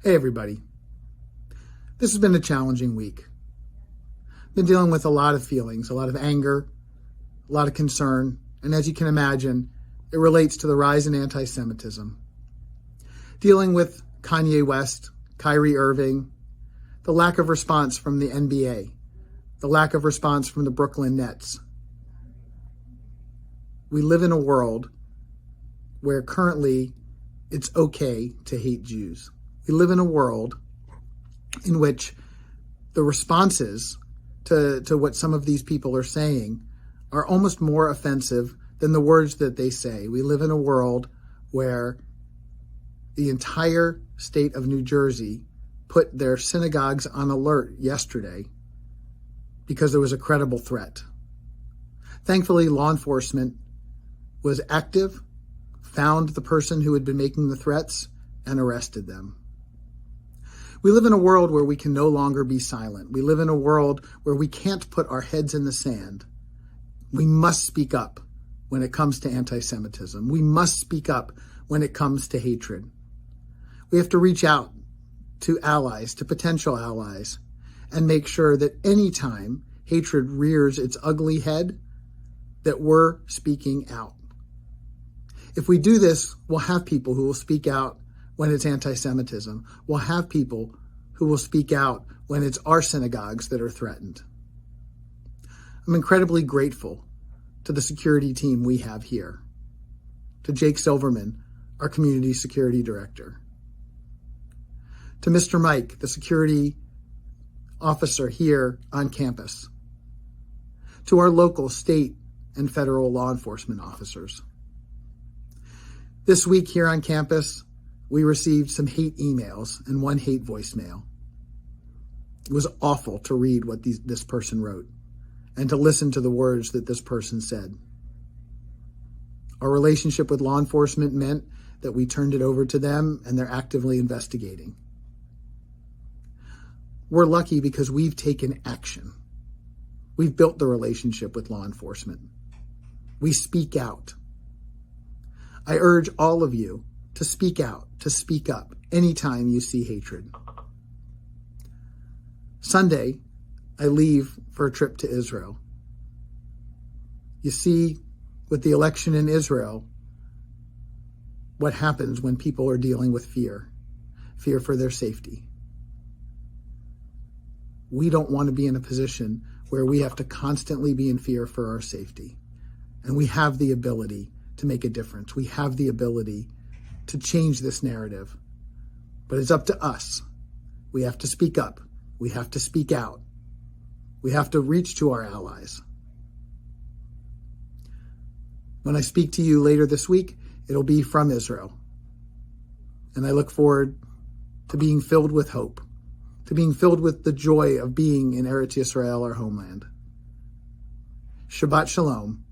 Hey everybody. This has been a challenging week. Been dealing with a lot of feelings, a lot of anger, a lot of concern, and as you can imagine, it relates to the rise in anti-Semitism. Dealing with Kanye West, Kyrie Irving, the lack of response from the NBA, the lack of response from the Brooklyn Nets. We live in a world where currently it's okay to hate Jews. We live in a world in which the responses to what some of these people are saying are almost more offensive than the words that they say. We live in a world where the entire state of New Jersey put their synagogues on alert yesterday because there was a credible threat. Thankfully, law enforcement was active, found the person who had been making the threats, and arrested them. We live in a world where we can no longer be silent. We live in a world where we can't put our heads in the sand. We must speak up when it comes to anti-Semitism. We must speak up when it comes to hatred. We have to reach out to allies, to potential allies, and make sure that anytime hatred rears its ugly head, that we're speaking out. If we do this, we'll have people who will speak out when it's anti-Semitism. We'll have people who will speak out when it's our synagogues that are threatened. I'm incredibly grateful to the security team we have here, to Jake Silverman, our community security director, to Mr. Mike, the security officer here on campus, to our local, state, and federal law enforcement officers. This week here on campus, we received some hate emails and one hate voicemail. It was awful to read what this person wrote and to listen to the words that this person said. Our relationship with law enforcement meant that we turned it over to them and they're actively investigating. We're lucky because we've taken action. We've built the relationship with law enforcement. We speak out. I urge all of you to speak out, to speak up anytime you see hatred. Sunday, I leave for a trip to Israel. You see, with the election in Israel, what happens when people are dealing with fear for their safety. We don't want to be in a position where we have to constantly be in fear for our safety. And we have the ability to make a difference. We have the ability to change this narrative. But it's up to us. We have to speak up. We have to speak out. We have to reach to our allies. When I speak to you later this week, it'll be from Israel. And I look forward to being filled with hope, to being filled with the joy of being in Eretz Yisrael, our homeland. Shabbat Shalom,